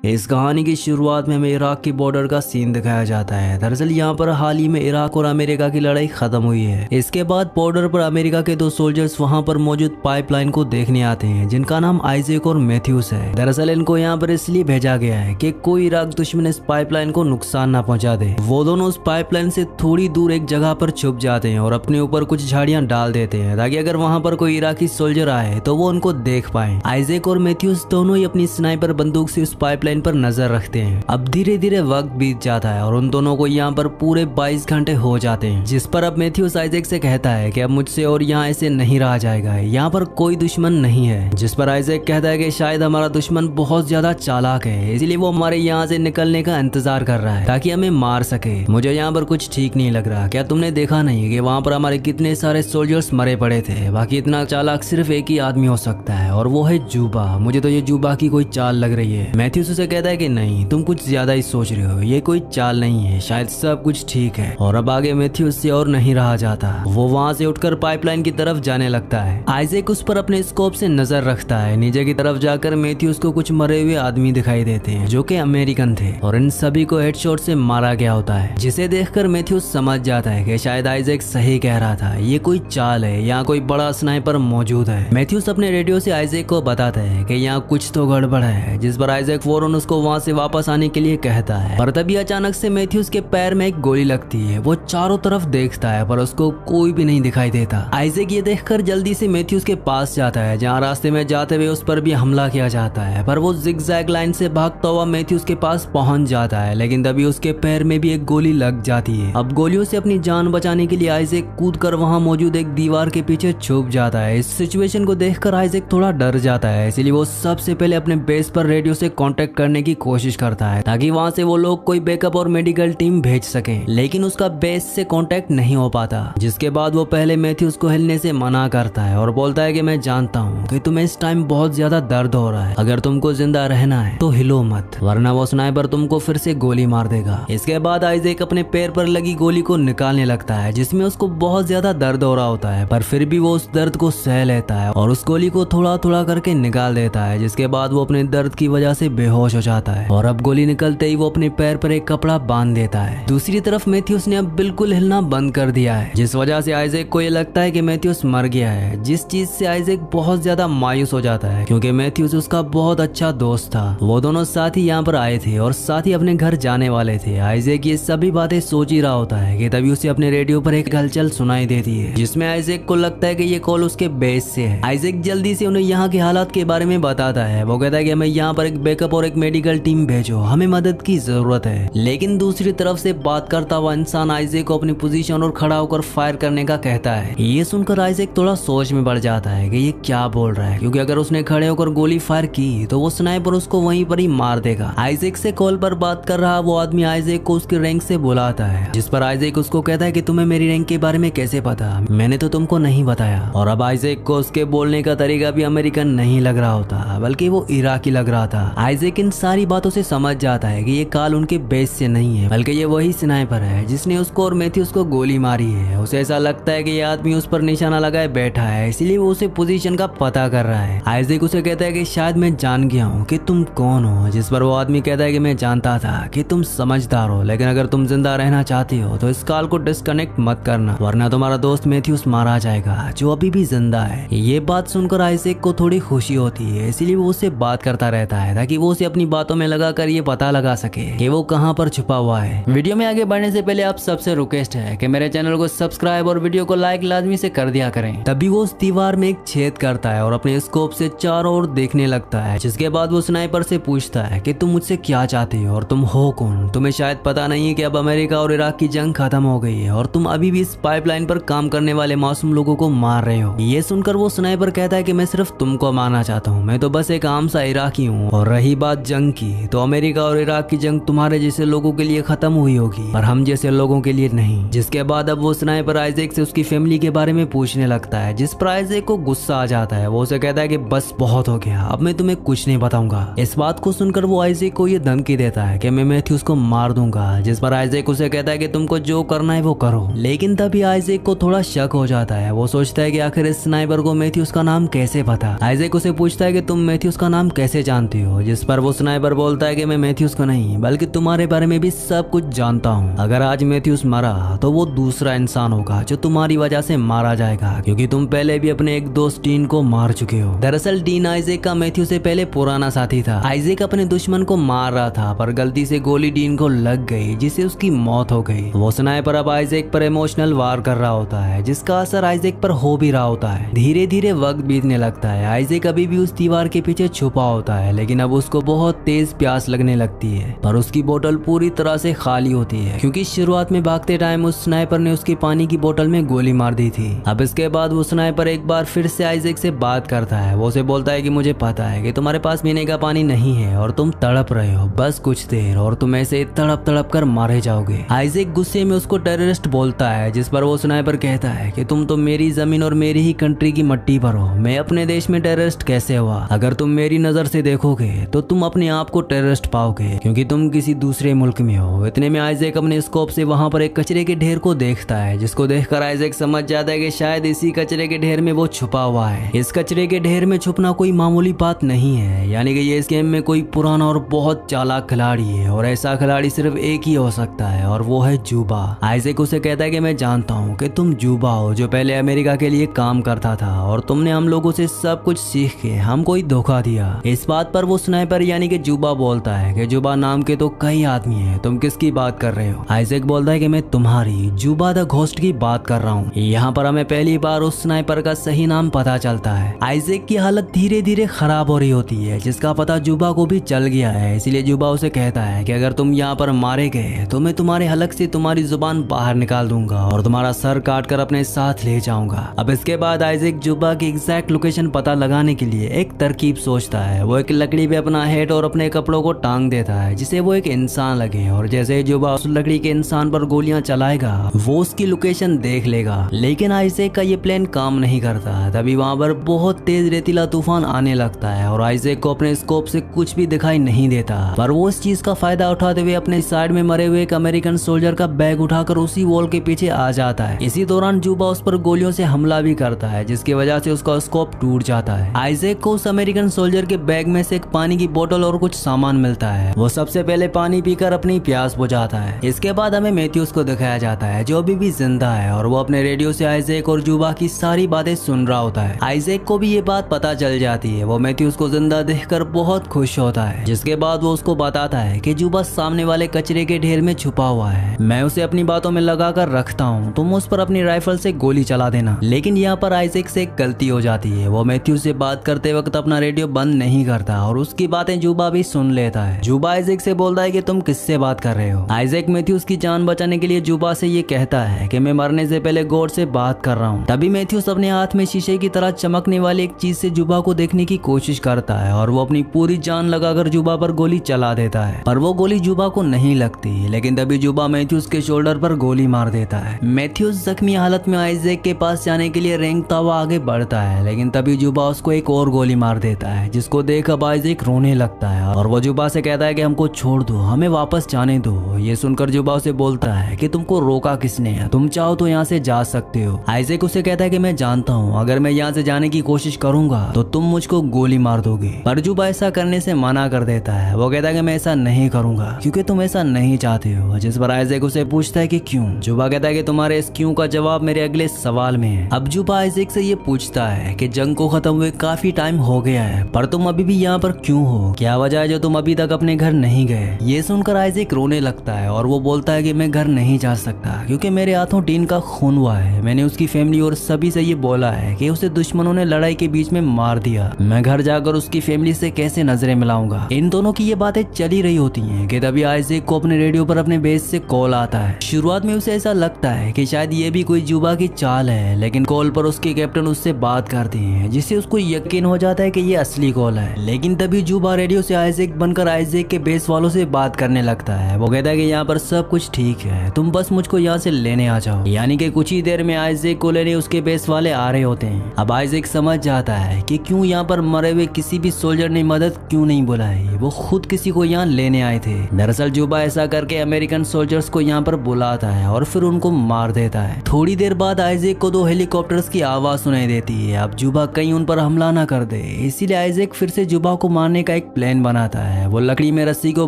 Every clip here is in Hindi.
इस कहानी की शुरुआत में हमें इराक की बॉर्डर का सीन दिखाया जाता है। दरअसल यहाँ पर हाल ही में इराक और अमेरिका की लड़ाई खत्म हुई है। इसके बाद बॉर्डर पर अमेरिका के दो सोल्जर्स वहाँ पर मौजूद पाइपलाइन को देखने आते हैं, जिनका नाम आइजैक और मैथ्यूस है। दरअसल इनको यहाँ पर इसलिए भेजा गया है कि कोई इराक दुश्मन इस पाइपलाइन को नुकसान न पहुंचा दे। वो दोनों उस पाइपलाइन से थोड़ी दूर एक जगह पर छुप जाते हैं और अपने ऊपर कुछ झाड़ियां डाल देते हैं, ताकि अगर वहाँ पर कोई इराकी सोल्जर आए तो वो उनको देख पाए। आइजैक और मैथ्यूस दोनों ही अपनी स्नाइपर बंदूक से उस पाइपलाइन पर नजर रखते हैं। अब धीरे धीरे वक्त बीत जाता है और उन दोनों को यहाँ पर पूरे 22 घंटे हो जाते हैं, जिस पर अब मैथ्यूस आइजैक से कहता है कि अब मुझसे और यहाँ ऐसे नहीं रहा जाएगा, यहाँ पर कोई दुश्मन नहीं है। जिस पर आइजैक कहता है कि शायद हमारा दुश्मन बहुत ज्यादा चालाक है, इसलिए वो हमारे यहाँ से निकलने का इंतजार कर रहा है ताकि हमें मार सके। मुझे यहाँ पर कुछ ठीक नहीं लग रहा। क्या तुमने देखा नहीं कि वहाँ पर हमारे कितने सारे सोल्जर्स मरे पड़े थे? बाकी इतना चालाक सिर्फ एक ही आदमी हो सकता है और वो है जूबा। मुझे तो ये जूबा की कोई चाल लग रही है। मैथ्यूस उसे कहता है कि नहीं, तुम कुछ ज्यादा ही सोच रहे हो, ये कोई चाल नहीं है, शायद सब कुछ ठीक है। और अब आगे मैथ्यूस से और नहीं रहा जाता। वो वहाँ से उठकर पाइपलाइन की तरफ जाने लगता है। आइजैक उस पर अपने स्कोप से नजर रखता है। नीचे की तरफ जाकर मैथ्यूस को कुछ मरे हुए आदमी दिखाई देते हैं, जो कि अमेरिकन थे और इन सभी को हेडशॉट से मारा गया होता है, जिसे देखकर मैथ्यूस समझ जाता है कि शायद आइजैक सही कह रहा था, ये कोई चाल है, यहाँ कोई बड़ा स्नाइपर मौजूद है। मैथ्यूस अपने रेडियो से आइजैक को बताता है कि यहाँ कुछ तो गड़बड़ है, जिस पर आइजैक फौरन उसको वहाँ से वापस आने के लिए कहता है। पर तभी अचानक से मैथ्यूस के पैर में एक गोली लगती है। वो चारों तरफ देखता है पर उसको कोई भी नहीं दिखाई देता। आइजैक ये देखकर जल्दी से मैथ्यूस के पास जाता है, जहाँ रास्ते में जाते हुए उस पर भी हमला किया जाता है। पर वो जिगजैग लाइन से भागता हुआ मैथ्यूस के पास पहुंच जाता है, लेकिन तभी उसके पैर में भी एक गोली लग जाती है। अब गोलियों से अपनी जान बचाने के लिए आइजैक कूदकर वहाँ मौजूद एक दीवार के पीछे छुप जाता है। इस सिचुएशन को देखकर आइजैक थोड़ा डर जाता है, इसलिए वो सबसे पहले अपने बेस पर रेडियो से कांटेक्ट करने की कोशिश करता है, ताकि वहाँ से वो लोग कोई बैकअप और मेडिकल टीम भेज सके। लेकिन उसका बेस से कांटेक्ट नहीं हो पाता, जिसके बाद वो पहले मैथ्यूस को हिलने से मना करता है और बोलता है कि मैं जानता हूँ कि तुम्हें इस टाइम बहुत ज्यादा दर्द हो रहा है, अगर तुमको जिंदा रहना है तो हिलो मत, वरना वो स्नाइपर तुमको फिर से गोली मार देगा। इसके बाद आइजैक अपने पैर पर लगी गोली को निकालने लगता है, जिसमें उसको बहुत ज्यादा दर्द हो रहा होता है, पर फिर भी वो उस दर्द को सह लेता है और उस गोली को थोड़ा थोड़ा करके निकाल देता है। जिसके बाद वो अपने दर्द की वजह से बेहोश हो जाता है और अब गोली निकलते ही वो अपने पैर पर एक कपड़ा बांध देता है। दूसरी तरफ मैथ्यूस ने अब बिल्कुल हिलना बंद कर दिया है, जिस वजह से आइजैक को ये लगता है कि मैथ्यूस मर गया है, जिस चीज से आइजैक बहुत ज्यादा मायूस हो जाता है, क्योंकि मैथ्यूस उसका बहुत अच्छा दोस्त था। वो दोनों साथ ही यहाँ पर आए थे और साथ ही अपने घर जाने वाले थे। आइजैक ये सभी बातें सोच ही रहा होता है कि तभी उसे अपने रेडियो पर एक हलचल सुनाई देती है, जिसमें आइजैक को लगता है कि ये कॉल उसके बेस से है। आइजैक जल्दी से उन्हें यहाँ के हालात के बारे में बताता है। वो कहता है कि हमें यहाँ पर एक बैकअप और एक मेडिकल टीम भेजो, हमें मदद की जरूरत है। लेकिन दूसरी तरफ से बात करता हुआ इंसान आइजैक को अपनी पोजीशन और खड़ा होकर फायर करने का कहता है। ये सुनकर आइजैक थोड़ा सोच में पड़ जाता है कि ये क्या बोल रहा है, क्योंकि अगर उसने खड़े होकर गोली फायर की तो वो स्नाइपर उसको वहीं पर ही मार देगा। आइजैक से कॉल पर बात कर रहा वो आदमी आइजैक को उसकी रैंक से बुलाता है, जिस पर आइजैक उसको कहता है कि तुम्हें मेरी रैंक के बारे में कैसे पता, मैंने तो तुमको नहीं बताया। और अब आइजैक को उसके बोलने का तरीका भी अमेरिकन नहीं लग रहा होता, बल्कि वो इराकी लग रहा था। आइजैक इन सारी बातों से समझ जाता है कि ये कॉल उनके बेस से नहीं है, बल्कि ये वही स्नाइपर है जिसने उसको और मैथ्यूस को गोली मारी है। उसे ऐसा लगता है कि ये आदमी उस पर निशाना लगाए बैठा है, इसीलिए वो उसे पोजीशन का पता कर रहा है। आइजैक उसे कहता है कि शायद मैं जान गया हूँ कि तुम कौन हो, जिस पर वो आदमी कहता है कि मैं जानता था कि तुम समझदार हो, लेकिन अगर तुम जिंदा रहना चाहती हो तो इस कॉल को डिस्कनेक्ट मत करना, वरना तुम्हारा दोस्त मैथ्यूस मारा जाएगा, जो अभी भी जिंदा है। ये बात सुनकर आइजैक को थोड़ी खुशी होती है, इसीलिए वो उससे बात करता रहता है, ताकि वो उसे अपनी बातों में लगाकर ये पता लगा सके कि वो कहाँ पर छुपा हुआ है। वीडियो में आगे बढ़ने से पहले आप सबसे रिक्वेस्ट है कि मेरे चैनल को सब्सक्राइब और वीडियो को लाइक लाजमी से कर दिया करें। तभी वो उस दीवार में एक छेद करता है और अपने स्कोप से चारों ओर देखने लगता है, जिसके बाद वो स्नाइपर से पूछता है कि तुम मुझसे क्या चाहते हो और तुम हो कौन? तुम्हें शायद पता नहीं है कि अब अमेरिका और इराक की जंग खत्म हो गई है और तुम अभी भी इस पाइपलाइन पर काम करने वाले मासूम लोगों को मार रहे हो। ये सुनकर वो स्नाइपर कहता है कि मैं सिर्फ तुमको मारना चाहता हूँ, मैं तो बस एक आम सा इराकी हूँ। और रही बात जंग की, तो अमेरिका और इराक की जंग तुम्हारे जैसे लोगों के लिए खत्म हुई होगी, पर हम जैसे लोगों के लिए नहीं। जिसके बाद अब वो स्नाइपर आइजैक से उसकी फैमिली के बारे में पूछने लगता है, जिस पर आइजैक को गुस्सा आ जाता है। वो उसे कहता है कि बस बहुत हो गया, अब मैं तुम्हें कुछ नहीं बताऊंगा। इस बात को सुनकर वो आइजैक को ये धमकी देता है कि मैं मैथ्यूस को मार दूंगा, जिस पर आइजैक उसे कहता है कि तुमको जो करना है वो करो। लेकिन तभी आइजैक को थोड़ा शक हो जाता है। वो सोचता है कि आखिर इस स्नाइपर को मैथ्यूस का नाम कैसे पता। आइजैक उसे पूछता है कि तुम मैथ्यूस का नाम कैसे जानती हो, जिस पर वो वो स्नाइपर बोलता है कि मैं मैथ्यूस को नहीं बल्कि तुम्हारे बारे में भी सब कुछ जानता हूँ। अगर आज मैथ्यूस मरा तो वो दूसरा इंसान होगा जो तुम्हारी वजह से मारा जाएगा, क्योंकि तुम पहले भी अपने एक दोस्त डीन को मार चुके हो। दरअसल डीन आइजैक का मैथ्यू से पहले पुराना साथी था। आइजैक अपने दुश्मन को मार रहा था पर गलती से गोली डीन को लग गई जिससे उसकी मौत हो गई। वो स्नाइपर अब आइजैक पर इमोशनल वार कर रहा होता है जिसका असर आइजैक पर हो भी रहा होता है। धीरे धीरे वक्त बीतने लगता है। आइजैक अभी भी उस दीवार के पीछे छुपा होता है लेकिन अब उसको बहुत तेज प्यास लगने लगती है पर उसकी बोतल पूरी तरह से खाली होती है, क्योंकि शुरुआत में भागते टाइम उस स्नाइपर ने उसकी पानी की बोतल में गोली मार दी थी। अब इसके बाद वो स्नाइपर एक बार फिर से आइजैक से बात करता है। वो उसे बोलता है कि मुझे पता है कि तुम्हारे पास पीने का पानी नहीं है और तुम तड़प रहे हो, बस कुछ देर और तुम ऐसे तड़प तड़प कर मारे जाओगे। आइजैक गुस्से में उसको टेररिस्ट बोलता है जिस पर वो स्नाइपर कहता है कि तुम तो मेरी जमीन और मेरी ही कंट्री की मट्टी पर हो, मैं अपने देश में टेररिस्ट कैसे हुआ? अगर तुम मेरी नजर से देखोगे तो तुम अपने आप को टेररिस्ट पाओगे क्योंकि तुम किसी दूसरे मुल्क में हो। इतने में आइजैक अपने स्कोप से वहां पर एक कचरे के ढेर को देखता है जिसको देखकर आइजैक समझ जाता है कि शायद इसी कचरे के ढेर में वो छुपा हुआ है। इस कचरे के ढेर में छुपना कोई मामूली बात नहीं है, यानी कि ये इस गेम में कोई पुराना और बहुत चालाक खिलाड़ी है और ऐसा खिलाड़ी सिर्फ एक ही हो सकता है और वो है जूबा। आइजैक उसे कहता है कि मैं जानता हूँ कि तुम जूबा हो जो पहले अमेरिका के लिए काम करता था और तुमने हम लोगों से सब कुछ सीख के हमको ही धोखा दिया। इस बात पर वो स्नाइपर यानी कि जूबा बोलता है कि जूबा नाम के तो कई आदमी हैं, तुम किसकी बात कर रहे हो? आइजैक बोलता है कि मैं तुम्हारी जूबा द घोस्ट की बात कर रहा हूँ। यहाँ पर हमें पहली बार उस स्नाइपर का सही नाम पता चलता है। आइजैक की हालत धीरे धीरे खराब हो रही होती है जिसका पता जूबा को भी चल गया है, इसलिए जूबा उसे कहता है कि अगर तुम यहाँ पर मारे गए तो मैं तुम्हारे हलक से तुम्हारी जुबान बाहर निकाल दूंगा और तुम्हारा सर काट कर अपने साथ ले जाऊंगा। अब इसके बाद आइजैक जूबा की एग्जैक्ट लोकेशन पता लगाने के लिए एक तरकीब सोचता है। वो एक लकड़ी पे अपना हेड और अपने कपड़ों को टांग देता है जिसे वो एक इंसान लगे और जैसे ही जूबा उस लकड़ी के इंसान पर गोलियां चलाएगा वो उसकी लोकेशन देख लेगा। लेकिन आइजैक का ये प्लान काम नहीं करता। तभी वहां पर बहुत तेज रेतीला तूफान आने लगता है और आइजैक को अपने स्कोप से कुछ भी दिखाई नहीं देता, पर वो इस चीज का फायदा उठाते हुए अपने साइड में मरे हुए एक अमेरिकन सोल्जर का बैग उठाकर उसी वॉल के पीछे आ जाता है। इसी दौरान जूबा उस पर गोलियों से हमला भी करता है जिसकी वजह से उसका स्कोप टूट जाता है। आइजैक को उस अमेरिकन सोल्जर के बैग में से एक पानी की बोतल और कुछ सामान मिलता है। वो सबसे पहले पानी पीकर अपनी प्यास बुझाता है। इसके बाद हमें मैथ्यूस को दिखाया जाता है जो अभी भी जिंदा है और वो अपने रेडियो से आइजैक और जूबा की सारी बातें सुन रहा होता है। आइजैक को भी ये बात पता चल जाती है। वो मैथ्यूस को जिंदा देखकर बहुत खुश होता है, जिसके बाद वो उसको बताता है कि जूबा सामने वाले कचरे के ढेर में छुपा हुआ है, मैं उसे अपनी बातों में लगा कर रखता हूँ, तुम उस पर अपनी राइफल से गोली चला देना। लेकिन यहाँ पर आइजैक से एक गलती हो जाती है। वो मैथ्यूस से बात करते वक्त अपना रेडियो बंद नहीं करता और उसकी बातें जूबा भी सुन लेता है। जूबा आइजैक से बोलता है कि तुम किससे बात कर रहे हो? आइजैक मैथ्यूस की जान बचाने के लिए जूबा से ये कहता है कि मैं मरने से पहले गॉड से बात कर रहा हूँ। तभी मैथ्यूस अपने हाथ में शीशे की तरह चमकने वाली एक चीज से जूबा को देखने की कोशिश करता है और वो अपनी पूरी जान लगाकर जूबा पर गोली चला देता है, पर वो गोली जूबा को नहीं लगती। लेकिन तभी जूबा मैथ्यूस के शोल्डर पर गोली मार देता है। मैथ्यूस जख्मी हालत में आइजैक के पास जाने के लिए रेंगता हुआ आगे बढ़ता है, लेकिन तभी जूबा उसको एक और गोली मार देता है जिसको देख अब आइजैक रोने लगता है और वो जूबा से कहता है कि हमको छोड़ दो, हमें वापस जाने दो। ये सुनकर जूबा उसे बोलता है कि तुमको रोका किसने? तुम चाहो तो यहाँ से जा सकते हो। आइजैक उसे कहता है कि मैं जानता हूँ अगर मैं यहाँ से जाने की कोशिश करूंगा तो तुम मुझको गोली मार दोगे, पर जूबा ऐसा करने से मना कर देता है। वो कहता है कि मैं ऐसा नहीं करूंगा क्योंकि तुम ऐसा नहीं चाहते हो। जिस पर आइजैक उसे पूछता है कि क्यों? जूबा कहता है कि तुम्हारे इस क्यों का जवाब मेरे अगले सवाल में है। अब जूबा आइजैक से ये पूछता है कि जंग को खत्म हुए काफी टाइम हो गया है, पर तुम अभी भी यहाँ पर क्यों हो? क्या वजह है जो तुम अभी तक अपने घर नहीं गए? ये सुनकर आइजैक रोने लगता है और वो बोलता है कि मैं घर नहीं जा सकता क्योंकि मेरे हाथों डीन का खून हुआ है। मैंने उसकी फैमिली और सभी से ये बोला है कि उसे दुश्मनों ने लड़ाई के बीच में मार दिया। मैं घर जाकर उसकी फैमिली से कैसे नजरें मिलाऊंगा? इन दोनों की ये बातें चली रही होती हैं कि तभी आइजैक को अपने रेडियो पर अपने बेस से कॉल आता है। शुरुआत में उसे ऐसा लगता है कि शायद ये भी कोई जूबा की चाल है, लेकिन कॉल पर उसके कैप्टन उससे बात करते हैं जिससे उसको यकीन हो जाता है कि ये असली कॉल है। लेकिन तभी जूबा रेडियो से आइजैक बनकर आइजैक के बेस वालों से बात करने लगता है। वो कहता है कि यहाँ पर सब कुछ ठीक है, तुम बस मुझको यहाँ से लेने आ जाओ। यानी कि कुछ ही देर में आइजैक को लेने उसके बेस वाले आ रहे होते हैं। अब आइजैक समझ जाता है कि क्यों यहाँ पर मरे हुए किसी भी सोल्जर ने मदद क्यों नहीं बुलाई, वो खुद किसी को यहाँ लेने आए थे। दरअसल जूबा ऐसा करके अमेरिकन सोल्जर्स को यहाँ पर बुलाता है और फिर उनको मार देता है। थोड़ी देर बाद आइजैक को 2 हेलीकॉप्टर्स की आवाज सुनाई देती है। अब जूबा कहीं उन पर हमला ना कर दे, इसीलिए आइजैक फिर से जूबा को मारने का एक प्लान बनाता है। वो लकड़ी में रस्सी को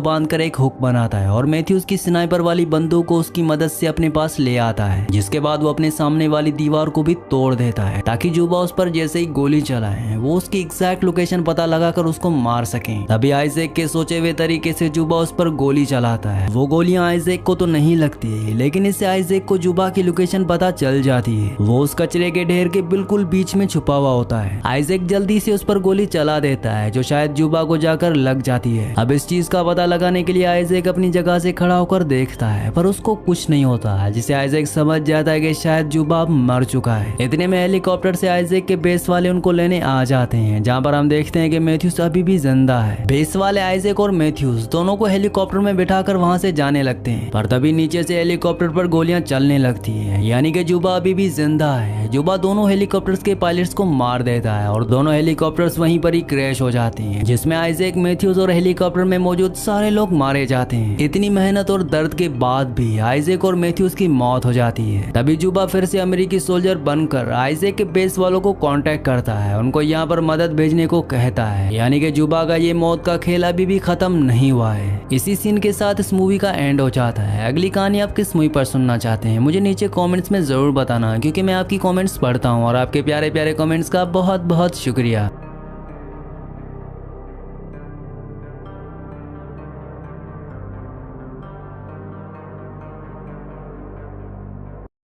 बांधकर एक हुक बनाता है और मैथ्यूज की स्नाइपर वाली बंदूक को उसकी मदद से अपने पास ले आता है, जिसके बाद वो अपने सामने वाली दीवार को भी तोड़ देता है ताकि जुबा उस पर जैसे ही गोली चलाए वो उसकी एग्जैक्ट लोकेशन पता लगाकर उसको मार सके। तभी आइजैक के सोचे हुए तरीके से जुबा उस पर गोली चलाता है। वो गोलियां आइजैक को तो नहीं लगती है, लेकिन इससे आइजैक को जुबा की लोकेशन पता चल जाती है। वो उस कचरे के ढेर के बिल्कुल बीच में छुपा हुआ होता है। आइजैक जल्दी से उस पर गोली चला देता है जो शायद जुबा को जाकर लग जाती है। अब इस चीज का पता लगाने के लिए आइजैक अपनी जगह से खड़ा होकर देखता है, पर उसको कुछ नहीं होता, जिसे आइजैक समझ जाता है कि शायद जुबा अब मर चुका है। इतने में हेलीकॉप्टर से आइजैक के बेस वाले उनको लेने आ जाते हैं, जहाँ पर हम देखते हैं कि मैथ्यूज अभी भी जिंदा है। बेस वाले आइजैक और मैथ्यूज दोनों को हेलीकॉप्टर में बिठाकर वहाँ से जाने लगते हैं, पर तभी नीचे से हेलीकॉप्टर पर गोलियां चलने लगती है, यानी कि जुबा अभी भी जिंदा है। जुबा दोनों हेलीकॉप्टर्स के पायलट्स को मार देता है और दोनों हेलीकॉप्टर्स वहीं पर ही क्रैश हो जाती हैं, जिसमें आइजैक, मैथ्यूज और हेलीकॉप्टर में मौजूद सारे लोग मारे जाते हैं। इतनी मेहनत और दर्द के बाद भी आइजैक और मैथ्यूज की मौत हो जाती है। तभी जुबा फिर से अमेरिकी सोल्जर बनकर आइजैक के बेस वालों को कांटेक्ट करता है, उनको यहाँ पर मदद भेजने को कहता है, यानी कि जुबा का ये मौत का खेल अभी भी खत्म नहीं हुआ है। इसी सीन के साथ इस मूवी का एंड हो जाता है। अगली कहानी आप किस मूवी पर सुनना चाहते हैं मुझे नीचे कमेंट्स में जरूर बताना, क्योंकि मैं आपकी कमेंट्स पढ़ता हूँ और आपके प्यारे प्यारे कमेंट्स का बहुत बहुत शुक्रिया।